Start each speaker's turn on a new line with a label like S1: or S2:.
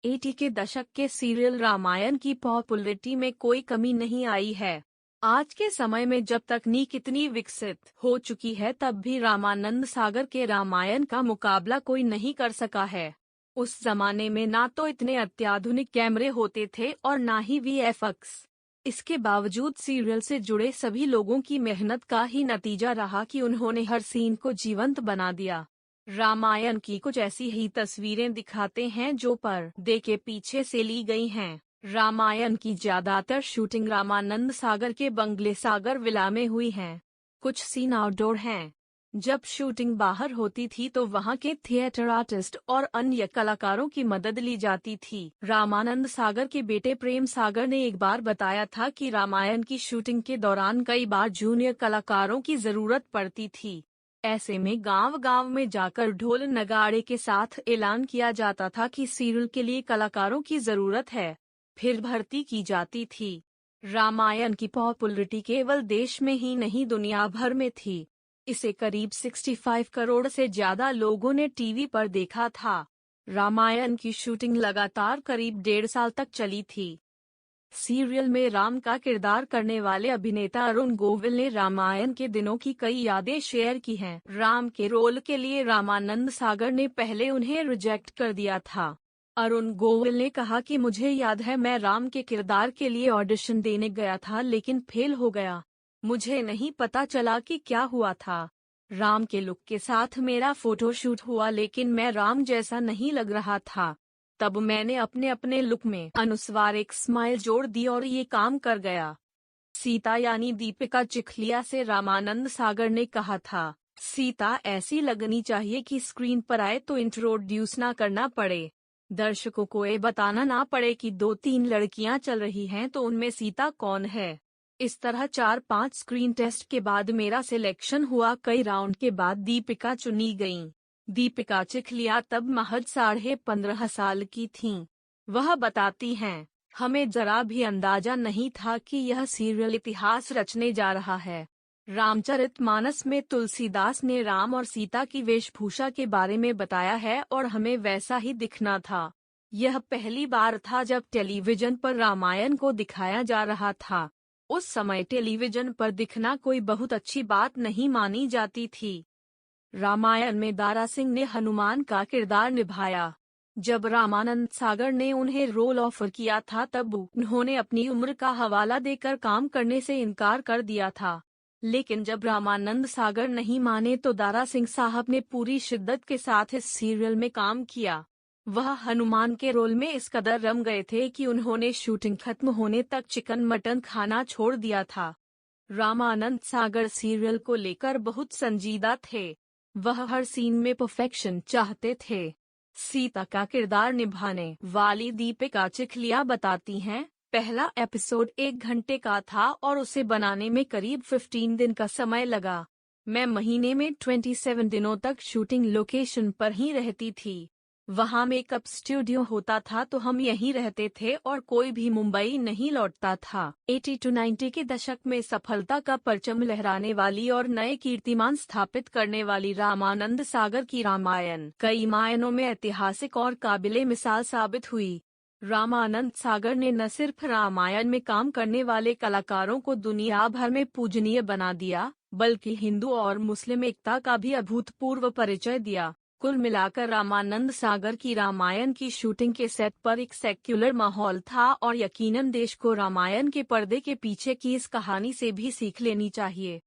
S1: 80 के दशक के सीरियल रामायण की पॉपुलैरिटी में कोई कमी नहीं आई है। आज के समय में जब तकनीक इतनी विकसित हो चुकी है तब भी रामानंद सागर के रामायण का मुकाबला कोई नहीं कर सका है। उस जमाने में ना तो इतने अत्याधुनिक कैमरे होते थे और ना ही वीएफएक्स। इसके बावजूद सीरियल से जुड़े सभी लोगों की मेहनत का ही नतीजा रहा कि उन्होंने हर सीन को जीवंत बना दिया। रामायण की कुछ ऐसी ही तस्वीरें दिखाते हैं जो पर्दे के पीछे से ली गई हैं। रामायण की ज्यादातर शूटिंग रामानंद सागर के बंगले सागर विला में हुई है। कुछ सीन आउटडोर हैं। जब शूटिंग बाहर होती थी तो वहां के थिएटर आर्टिस्ट और अन्य कलाकारों की मदद ली जाती थी। रामानंद सागर के बेटे प्रेम सागर ने एक बार बताया था कि रामायण की शूटिंग के दौरान कई बार जूनियर कलाकारों की जरूरत पड़ती थी। ऐसे में गांव-गांव में जाकर ढोल नगाड़े के साथ ऐलान किया जाता था कि सीरियल के लिए कलाकारों की जरूरत है। फिर भर्ती की जाती थी। रामायण की पॉपुलैरिटी केवल देश में ही नहीं दुनिया भर में थी। इसे करीब 65 करोड़ से ज्यादा लोगों ने टीवी पर देखा था। रामायण की शूटिंग लगातार करीब 1.5 साल तक चली थी। सीरियल में राम का किरदार करने वाले अभिनेता अरुण गोविल ने रामायण के दिनों की कई यादें शेयर की हैं। राम के रोल के लिए रामानंद सागर ने पहले उन्हें रिजेक्ट कर दिया था। अरुण गोविल ने कहा कि मुझे याद है मैं राम के किरदार के लिए ऑडिशन देने गया था लेकिन फेल हो गया। मुझे नहीं पता चला कि क्या हुआ था। राम के लुक के साथ मेरा फोटोशूट हुआ लेकिन मैं राम जैसा नहीं लग रहा था। तब मैंने अपने लुक में अनुस्वार एक स्माइल जोड़ दी और ये काम कर गया। सीता यानी दीपिका चिखलिया से रामानंद सागर ने कहा था, सीता ऐसी लगनी चाहिए कि स्क्रीन पर आए तो इंट्रोड्यूस ना करना पड़े। दर्शकों को ये बताना ना पड़े कि 2-3 लड़कियां चल रही हैं तो उनमें सीता कौन है। इस तरह 4-5 स्क्रीन टेस्ट के बाद मेरा सिलेक्शन हुआ। कई राउंड के बाद दीपिका चुनी गईं। दीपिका चिखलिया तब महज 15.5 साल की थीं। वह बताती हैं, हमें जरा भी अंदाजा नहीं था कि यह सीरियल इतिहास रचने जा रहा है। रामचरितमानस में तुलसीदास ने राम और सीता की वेशभूषा के बारे में बताया है और हमें वैसा ही दिखना था। यह पहली बार था जब टेलीविजन पर रामायण को दिखाया जा रहा था। उस समय टेलीविजन पर दिखना कोई बहुत अच्छी बात नहीं मानी जाती थी। रामायण में दारा सिंह ने हनुमान का किरदार निभाया। जब रामानंद सागर ने उन्हें रोल ऑफर किया था तब उन्होंने अपनी उम्र का हवाला देकर काम करने से इनकार कर दिया था। लेकिन जब रामानंद सागर नहीं माने तो दारा सिंह साहब ने पूरी शिद्दत के साथ इस सीरियल में काम किया। वह हनुमान के रोल में इस कदर रम गए थे कि उन्होंने शूटिंग खत्म होने तक चिकन मटन खाना छोड़ दिया था। रामानंद सागर सीरियल को लेकर बहुत संजीदा थे। वह हर सीन में परफेक्शन चाहते थे। सीता का किरदार निभाने वाली दीपिका चिखलिया बताती हैं, पहला एपिसोड 1 घंटे का था और उसे बनाने में करीब 15 दिन का समय लगा। मैं महीने में 27 दिनों तक शूटिंग लोकेशन पर ही रहती थी। वहाँ मेकअप स्टूडियो होता था तो हम यहीं रहते थे और कोई भी मुंबई नहीं लौटता था। 80-90 के दशक में सफलता का परचम लहराने वाली और नए कीर्तिमान स्थापित करने वाली रामानंद सागर की रामायण कई मायनों में ऐतिहासिक और काबिले मिसाल साबित हुई। रामानंद सागर ने न सिर्फ रामायण में काम करने वाले कलाकारों को दुनिया भर में पूजनीय बना दिया, बल्कि हिंदू और मुस्लिम एकता का भी अभूतपूर्व परिचय दिया। कुल मिलाकर रामानंद सागर की रामायण की शूटिंग के सेट पर एक सेक्युलर माहौल था और यकीनन देश को रामायण के पर्दे के पीछे की इस कहानी से भी सीख लेनी चाहिए।